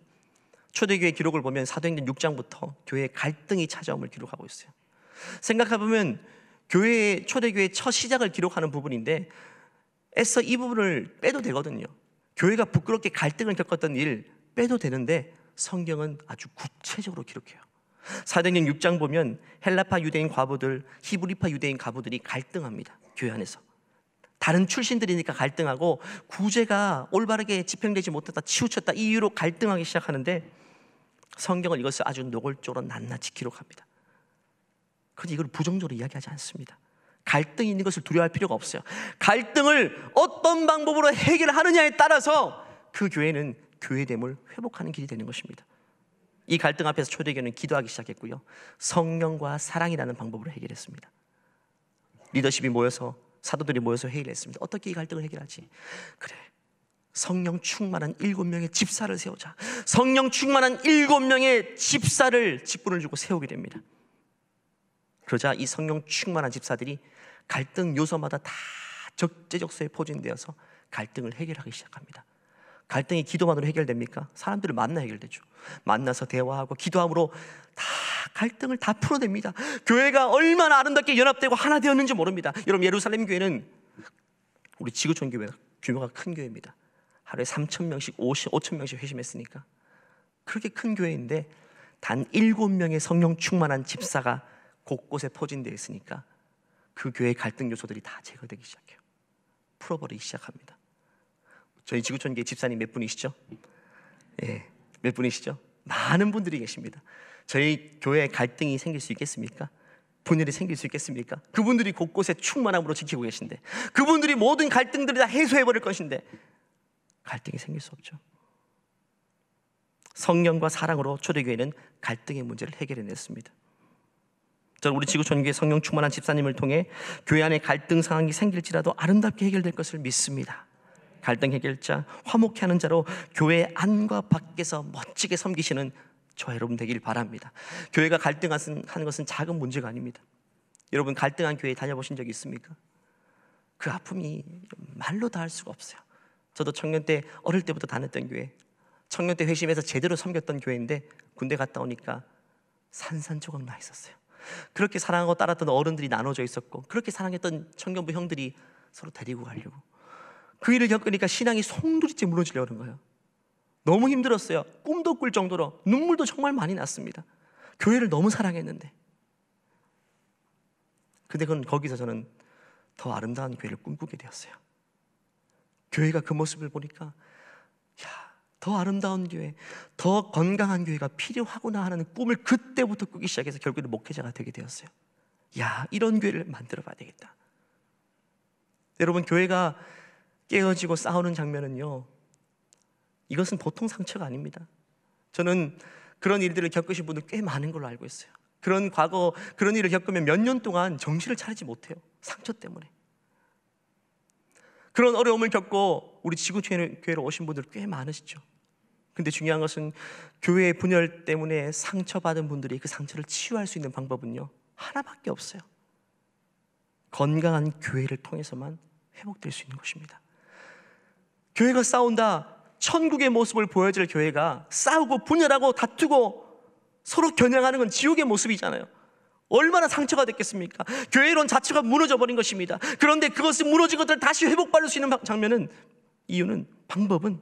초대교회 기록을 보면 사도행전 6장부터 교회에 갈등이 찾아옴을 기록하고 있어요. 생각해보면 초대교회의 첫 시작을 기록하는 부분인데 애써 이 부분을 빼도 되거든요. 교회가 부끄럽게 갈등을 겪었던 일 빼도 되는데 성경은 아주 구체적으로 기록해요. 사도행전 6장 보면 헬라파 유대인 과부들, 히브리파 유대인 과부들이 갈등합니다. 교회 안에서. 다른 출신들이니까 갈등하고 구제가 올바르게 집행되지 못했다, 치우쳤다, 이 이유로 갈등하기 시작하는데 성경은 이것을 아주 노골적으로 낱낱이 기록합니다. 그런데 이걸 부정적으로 이야기하지 않습니다. 갈등이 있는 것을 두려워할 필요가 없어요. 갈등을 어떤 방법으로 해결하느냐에 따라서 그 교회는 교회됨을 회복하는 길이 되는 것입니다. 이 갈등 앞에서 초대교회는 기도하기 시작했고요, 성령과 사랑이라는 방법으로 해결했습니다. 리더십이 모여서, 사도들이 모여서 회의를 했습니다. 어떻게 이 갈등을 해결하지? 그래, 성령 충만한 7명의 집사를 세우자. 성령 충만한 7명의 집사를 직분을 주고 세우게 됩니다. 그러자 이 성령 충만한 집사들이 갈등 요소마다 다 적재적소에 포진되어서 갈등을 해결하기 시작합니다. 갈등이 기도만으로 해결됩니까? 사람들을 만나 해결되죠. 만나서 대화하고 기도함으로 다 갈등을 다 풀어냅니다. 교회가 얼마나 아름답게 연합되고 하나 되었는지 모릅니다. 여러분, 예루살렘 교회는 우리 지구촌 교회가 규모가 큰 교회입니다. 하루에 3,000명씩 5,000명씩 회심했으니까 그렇게 큰 교회인데 단 7명의 성령 충만한 집사가 곳곳에 포진되어 있으니까 그 교회의 갈등 요소들이 다 제거되기 시작해요. 풀어버리기 시작합니다. 저희 지구촌교회 집사님 몇 분이시죠? 예, 몇 분이시죠? 많은 분들이 계십니다. 저희 교회에 갈등이 생길 수 있겠습니까? 분열이 생길 수 있겠습니까? 그분들이 곳곳에 충만함으로 지키고 계신데, 그분들이 모든 갈등들을 다 해소해버릴 것인데 갈등이 생길 수 없죠. 성령과 사랑으로 초대교회는 갈등의 문제를 해결해냈습니다. 저는 우리 지구촌교회 성령 충만한 집사님을 통해 교회 안에 갈등 상황이 생길지라도 아름답게 해결될 것을 믿습니다. 갈등 해결자, 화목케 하는 자로 교회 안과 밖에서 멋지게 섬기시는 저와 여러분 되길 바랍니다. 교회가 갈등하는 것은 작은 문제가 아닙니다. 여러분, 갈등한 교회 다녀보신 적이 있습니까? 그 아픔이 말로 다 할 수가 없어요. 저도 청년 때, 어릴 때부터 다녔던 교회, 청년 때 회심해서 제대로 섬겼던 교회인데 군대 갔다 오니까 산산조각 나 있었어요. 그렇게 사랑하고 따랐던 어른들이 나눠져 있었고, 그렇게 사랑했던 청년부 형들이 서로 데리고 가려고, 그 일을 겪으니까 신앙이 송두리째 무너지려고 하는 거예요. 너무 힘들었어요. 꿈도 꿀 정도로 눈물도 정말 많이 났습니다. 교회를 너무 사랑했는데. 근데 거기서 저는 더 아름다운 교회를 꿈꾸게 되었어요. 교회가 그 모습을 보니까 더 아름다운 교회, 더 건강한 교회가 필요하구나 하는 꿈을 그때부터 꾸기 시작해서 결국에는 목회자가 되게 되었어요. 이런 교회를 만들어 봐야 되겠다. 여러분, 교회가 깨어지고 싸우는 장면은요, 이것은 보통 상처가 아닙니다. 저는 그런 일들을 겪으신 분들 꽤 많은 걸로 알고 있어요. 그런 일을 겪으면 몇 년 동안 정신을 차리지 못해요. 상처 때문에. 그런 어려움을 겪고 우리 지구촌교회로 오신 분들 꽤 많으시죠. 근데 중요한 것은 교회의 분열 때문에 상처받은 분들이 그 상처를 치유할 수 있는 방법은요, 하나밖에 없어요. 건강한 교회를 통해서만 회복될 수 있는 것입니다. 교회가 싸운다, 천국의 모습을 보여줄 교회가 싸우고 분열하고 다투고 서로 겨냥하는 건 지옥의 모습이잖아요. 얼마나 상처가 됐겠습니까? 교회론 자체가 무너져 버린 것입니다. 그런데 그것이 무너진 것들을 다시 회복받을 수 있는 방법은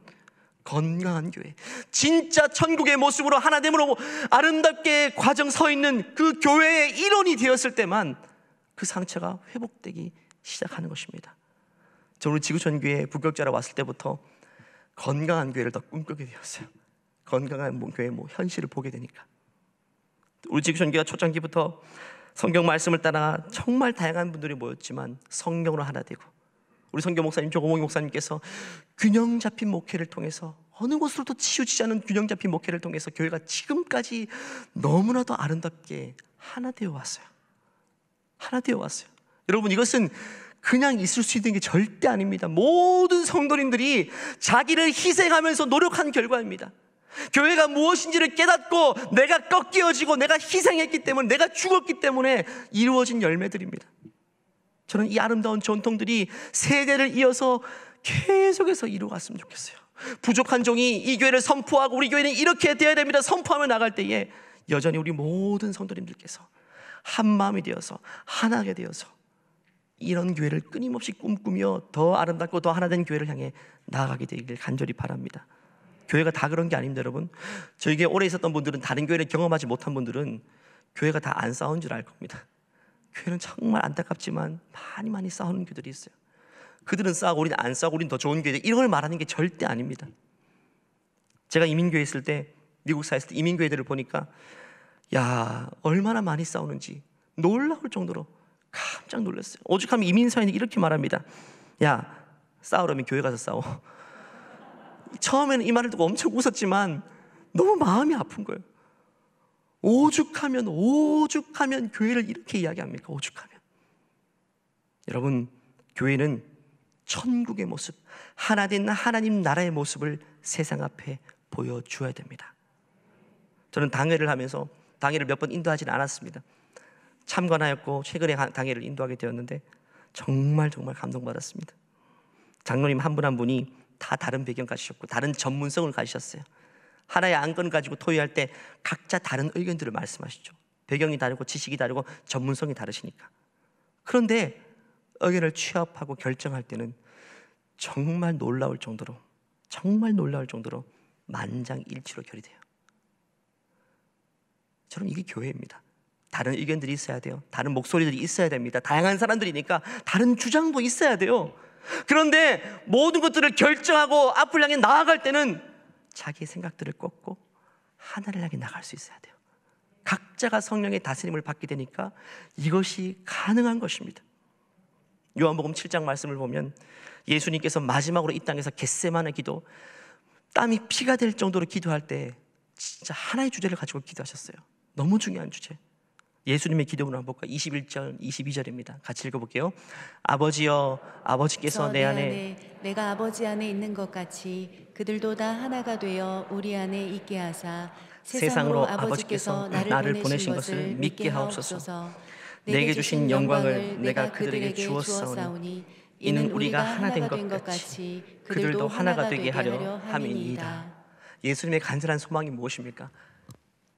건강한 교회, 진짜 천국의 모습으로 하나됨으로 아름답게 과정 서 있는 그 교회의 일원이 되었을 때만 그 상처가 회복되기 시작하는 것입니다. 저 우리 지구촌 교회에 부교육자로 왔을 때부터 건강한 교회를 더 꿈꾸게 되었어요. 건강한 교회의 현실을 보게 되니까. 우리 지구촌 교회가 초창기부터 성경 말씀을 따라 정말 다양한 분들이 모였지만 성령으로 하나 되고, 우리 성경 목사님 조고몽 목사님께서 균형 잡힌 목회를 통해서, 어느 곳으로도 치우치지 않은 균형 잡힌 목회를 통해서 교회가 지금까지 너무나도 아름답게 하나 되어 왔어요. 하나 되어 왔어요. 여러분, 이것은 그냥 있을 수 있는 게 절대 아닙니다. 모든 성도님들이 자기를 희생하면서 노력한 결과입니다. 교회가 무엇인지를 깨닫고 내가 꺾여지고 내가 희생했기 때문에, 내가 죽었기 때문에 이루어진 열매들입니다. 저는 이 아름다운 전통들이 세대를 이어서 계속해서 이루어갔으면 좋겠어요. 부족한 종이 이 교회를 선포하고 우리 교회는 이렇게 되어야 됩니다 선포하며 나갈 때에 여전히 우리 모든 성도님들께서 한 마음이 되어서 하나가 되어서 이런 교회를 끊임없이 꿈꾸며 더 아름답고 더 하나된 교회를 향해 나아가게 되기를 간절히 바랍니다. 교회가 다 그런 게 아닙니다, 여러분. 저희 교회 오래 있었던 분들은, 다른 교회를 경험하지 못한 분들은 교회가 다 안 싸운 줄 알 겁니다. 교회는 정말 안타깝지만 많이 싸우는 교회들이 있어요. 그들은 싸우고 우리는 안 싸우고 우리는 더 좋은 교회, 이런 걸 말하는 게 절대 아닙니다. 제가 이민교회 있을 때, 미국 사회 있을 때 이민교회들을 보니까 야, 얼마나 많이 싸우는지 놀라울 정도로 깜짝 놀랐어요. 오죽하면 이민사회는 이렇게 말합니다. 야, 싸우려면 교회 가서 싸워. 처음에는 이 말을 듣고 엄청 웃었지만 너무 마음이 아픈 거예요. 오죽하면 교회를 이렇게 이야기합니까? 오죽하면. 여러분, 교회는 천국의 모습, 하나된 하나님 나라의 모습을 세상 앞에 보여주어야 됩니다. 저는 당회를 하면서, 당회를 몇 번 인도하지는 않았습니다. 참관하였고 최근에 당회를 인도하게 되었는데 정말 감동받았습니다. 장로님 한 분 한 분이 다 다른 배경 가지셨고 다른 전문성을 가지셨어요. 하나의 안건을 가지고 토의할 때 각자 다른 의견들을 말씀하시죠. 배경이 다르고 지식이 다르고 전문성이 다르시니까. 그런데 의견을 취합하고 결정할 때는 정말 놀라울 정도로 만장일치로 결의돼요. 저는 이게 교회입니다. 다른 의견들이 있어야 돼요. 다른 목소리들이 있어야 됩니다. 다양한 사람들이니까 다른 주장도 있어야 돼요. 그런데 모든 것들을 결정하고 앞을 향해 나아갈 때는 자기의 생각들을 꺾고 하나를 향해 나갈 수 있어야 돼요. 각자가 성령의 다스림을 받게 되니까 이것이 가능한 것입니다. 요한복음 7장 말씀을 보면 예수님께서 마지막으로 이 땅에서 겟세마네 기도, 땀이 피가 될 정도로 기도할 때 진짜 하나의 주제를 가지고 기도하셨어요. 너무 중요한 주제. 예수님의 기도문을 한번 볼까요? 21절, 22절입니다. 같이 읽어볼게요. 아버지여, 아버지께서 내 안에, 내가 아버지 안에 있는 것 같이 그들도 다 하나가 되어 우리 안에 있게 하사 세상으로 아버지께서 나를 보내신 것을 믿게 하옵소서. 내게 주신 영광을 내가 그들에게 주었사오니 이는 우리가 하나 된 것 같이 그들도 하나가 되게 하려 함이니이다. 예수님의 간절한 소망이 무엇입니까?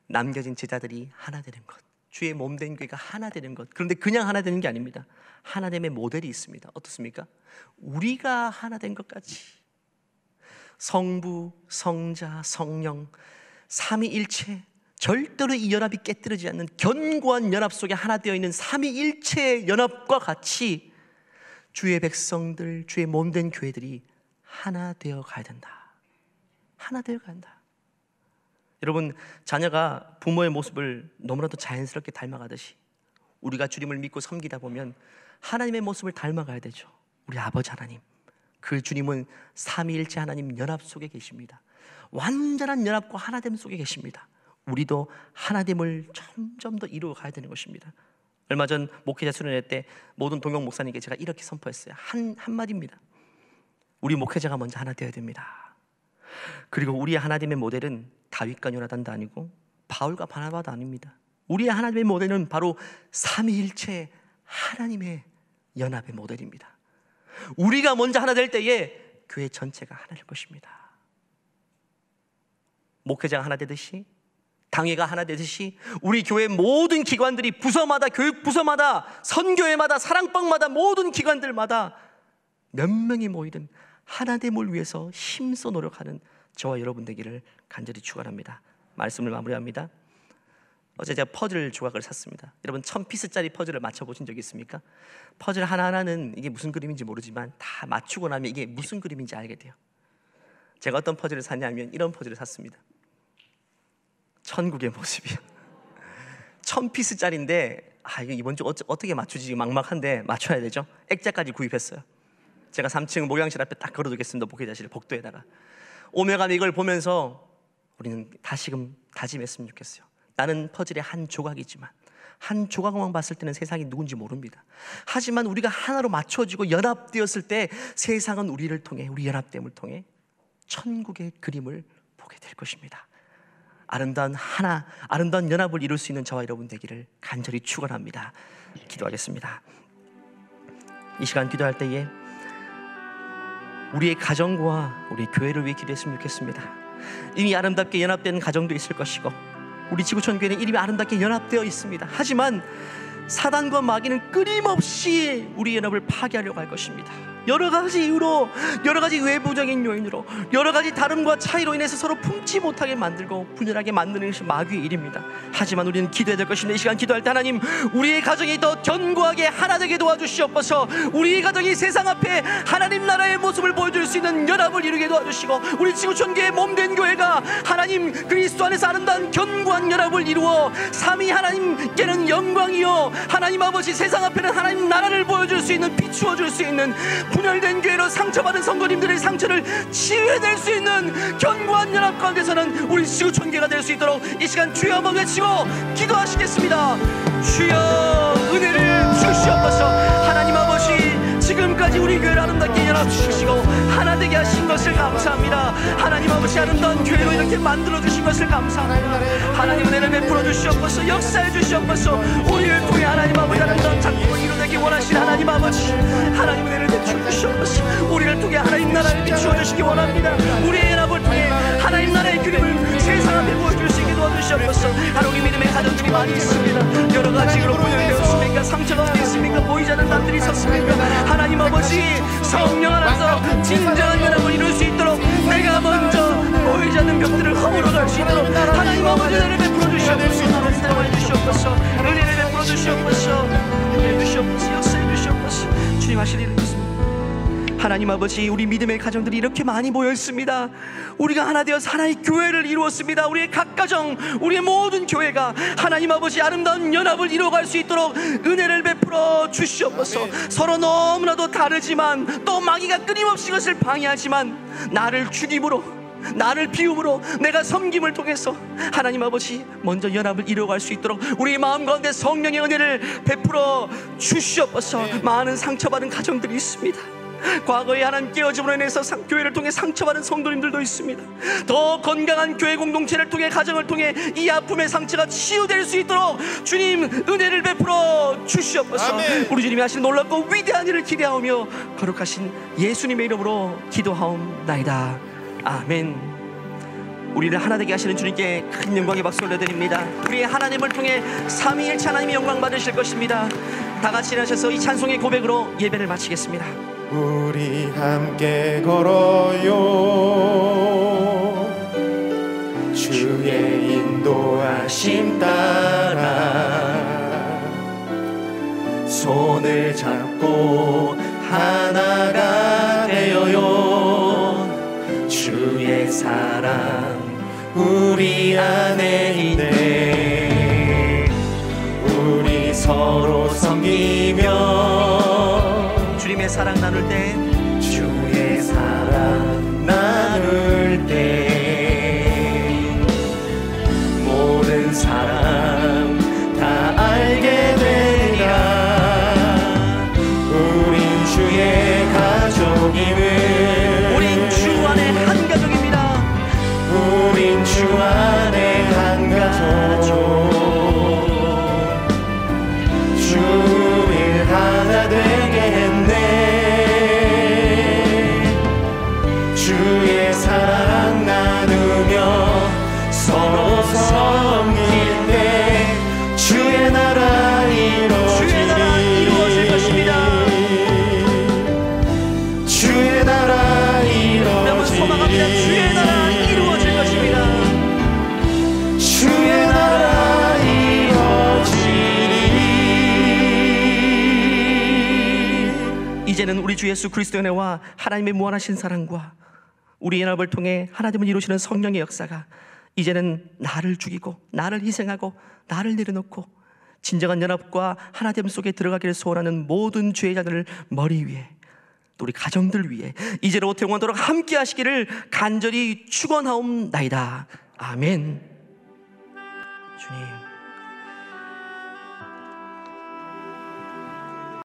남겨진 제자들이 하나 되는 것, 주의 몸된 교회가 하나 되는 것. 그런데 그냥 하나 되는 게 아닙니다. 하나됨의 모델이 있습니다. 어떻습니까? 우리가 하나 된 것 같이 성부, 성자, 성령 삼위일체, 절대로 이 연합이 깨뜨리지 않는 견고한 연합 속에 하나 되어 있는 삼위일체의 연합과 같이 주의 백성들, 주의 몸된 교회들이 하나 되어 가야 된다. 하나 되어 간다. 여러분, 자녀가 부모의 모습을 너무나도 자연스럽게 닮아가듯이 우리가 주님을 믿고 섬기다 보면 하나님의 모습을 닮아가야 되죠. 우리 아버지 하나님, 그 주님은 삼위일체 하나님 연합 속에 계십니다. 완전한 연합과 하나됨 속에 계십니다. 우리도 하나됨을 점점 더 이루어 가야 되는 것입니다. 얼마 전 목회자 수련회 때 모든 동영 목사님께 제가 이렇게 선포했어요. 한마디입니다. 우리 목회자가 먼저 하나 되어야 됩니다. 그리고 우리의 하나됨의 모델은 다윗과 요나단도 아니고 바울과 바나바도 아닙니다. 우리의 하나님의 모델은 바로 삼위일체 하나님의 연합의 모델입니다. 우리가 먼저 하나 될 때에 교회 전체가 하나 될 것입니다. 목회자가 하나 되듯이, 당회가 하나 되듯이, 우리 교회 모든 기관들이 부서마다, 교육 부서마다, 선교회마다, 사랑방마다, 모든 기관들마다 몇 명이 모이든 하나됨을 위해서 힘써 노력하는 저와 여러분 되기를 간절히 축원합니다. 말씀을 마무리합니다. 어제 제가 퍼즐 조각을 샀습니다. 여러분 1000피스짜리 퍼즐을 맞춰보신 적 있습니까? 퍼즐 하나하나는 이게 무슨 그림인지 모르지만 다 맞추고 나면 이게 무슨 그림인지 알게 돼요. 제가 어떤 퍼즐을 샀냐면 이런 퍼즐을 샀습니다. 천국의 모습이요. 1000피스짜리인데 이거 이번 주 어떻게 맞추지 막막한데 맞춰야 되죠. 액자까지 구입했어요. 제가 3층 목양실 앞에 딱 걸어두겠습니다. 목회자실 복도에다가. 오며가며 이걸 보면서 우리는 다시금 다짐했으면 좋겠어요. 나는 퍼즐의 한 조각이지만 한 조각만 봤을 때는 세상이 누군지 모릅니다. 하지만 우리가 하나로 맞춰지고 연합되었을 때 세상은 우리를 통해, 우리 연합됨을 통해 천국의 그림을 보게 될 것입니다. 아름다운 하나, 아름다운 연합을 이룰 수 있는 저와 여러분 되기를 간절히 축원합니다. 기도하겠습니다. 이 시간 기도할 때에 우리의 가정과 우리 교회를 위해 기도했으면 좋겠습니다. 이미 아름답게 연합된 가정도 있을 것이고 우리 지구촌 교회는 이미 아름답게 연합되어 있습니다. 하지만 사단과 마귀는 끊임없이 우리 연합을 파괴하려고 할 것입니다. 여러 가지 이유로, 여러 가지 외부적인 요인으로, 여러 가지 다름과 차이로 인해서 서로 품지 못하게 만들고 분열하게 만드는 것이 마귀의 일입니다. 하지만 우리는 기도해야 될 것입니다. 이 시간 기도할 때 하나님, 우리의 가정이 더 견고하게 하나 되게 도와주시옵소서. 우리의 가정이 세상 앞에 하나님 나라의 모습을 보여줄 수 있는 연합을 이루게 도와주시고, 우리 지구촌교회 몸된 교회가 하나님 그리스도 안에서 아름다운 견고한 연합을 이루어 삼위 하나님께는 영광이요, 하나님 아버지 세상 앞에는 하나님 나라를 보여줄 수 있는, 비추어 줄 수 있는 분열된 교회로 상처받은 성도님들의 상처를 치유해낼 수 있는 견고한 연합 가운데서는 우리 지구촌교회가 될 수 있도록 이 시간 주여 한번 외치고 기도하시겠습니다. 주여 은혜를 주시옵소서. 하나님 아버지, 지금까지 우리 교회를 아름답게 연합시키시고 하나 되게 하신 것을 감사합니다. 하나님 아버지, 아름다운 교회로 이렇게 만들어주신 것을 감사합니다. 하나님 은혜를 베풀어 주시옵소서. 역사해 주시옵소서. 우리를 통해 하나님 아버지 아름다운 작품을 이루내기 원하시는 하나님 아버지, 하나님 은혜를 베풀어 주시옵소서. 우리를 통해 하나님 나라를 비추어 주시기 원합니다. 우리의 연합을 통해 하나님 나라의 그림을 세상 앞에 보여줄 수 있게 도와주시옵소서. 하루기 믿음의 가정들이 많이 있습니다. 여러 가지로 분열되었습니까? 상처가 어디 있습니까? 보이지 않는 남들이 있었습니까? 하나님 아버지, 성령 안에서 진정한 연합을 이룰 수 있도록 내가 먼저 보이지 않는 벽들을 허물어갈 수 있도록 하나님 아버지 은혜를 베풀어 주시옵소서. 하나님 사랑해 주시옵소서. 은혜를 베풀어 주시옵소서. 은혜 주시옵소서. 역사해 주시옵소서. 주님 하실 일을 믿습니다. 하나님 아버지, 우리 믿음의 가정들이 이렇게 많이 모여 있습니다. 우리가 하나 되어서 하나의 교회를 이루었습니다. 우리의 각 가정, 우리의 모든 교회가 하나님 아버지 아름다운 연합을 이루어갈 수 있도록 은혜를 베풀어 주시옵소서. 서로 너무나도 다르지만 또 마귀가 끊임없이 그것을 방해하지만 나를 주님으로, 나를 비움으로, 내가 섬김을 통해서 하나님 아버지 먼저 연합을 이루어갈 수 있도록 우리 마음 가운데 성령의 은혜를 베풀어 주시옵소서. 많은 상처받은 가정들이 있습니다. 과거에 하나님 깨어짐으로 인해서 교회를 통해 상처받은 성도님들도 있습니다. 더 건강한 교회 공동체를 통해, 가정을 통해 이 아픔의 상처가 치유될 수 있도록 주님 은혜를 베풀어 주시옵소서. 우리 주님이 하시는 놀랍고 위대한 일을 기대하오며 거룩하신 예수님의 이름으로 기도하옵나이다. 아멘. 우리를 하나 되게 하시는 주님께 큰 영광의 박수 올려드립니다. 우리의 하나님을 통해 삼위일체 하나님의 영광 받으실 것입니다. 다 같이 일어나셔서 이 찬송의 고백으로 예배를 마치겠습니다. 우리 함께 걸어요. 주의 인도하심 따라 손을 잡고 하나가 되어요. 주의 사랑 우리 안에 있네. 우리 서로 섬기며 주님의 사랑 나눌 때, 주의 사랑 나눌 때 모든 사랑 다 알게 되리라. 우린 주의 가족임을, 우린 주 안에 한 가족입니다. 우린 주 안에 한 가족. 주일 하나 되게 했네. 주의 사랑 나누며 서로 섬길 때 주의 나라 이루어질 것입니다. 주의 나라 여러분 소망합니다. 주의 나라 이루어질 것입니다. 주의 나라 이루어지리. 이제는 우리 주 예수 그리스도의 은혜와 하나님의 무한하신 사랑과 우리 연합을 통해 하나님을 이루시는 성령의 역사가 이제는 나를 죽이고 나를 희생하고 나를 내려놓고 진정한 연합과 하나됨 속에 들어가기를 소원하는 모든 죄자들을 머리 위에, 또 우리 가정들 위해 이제로부터 영원토록 함께 하시기를 간절히 축원하옵나이다. 아멘. 주님.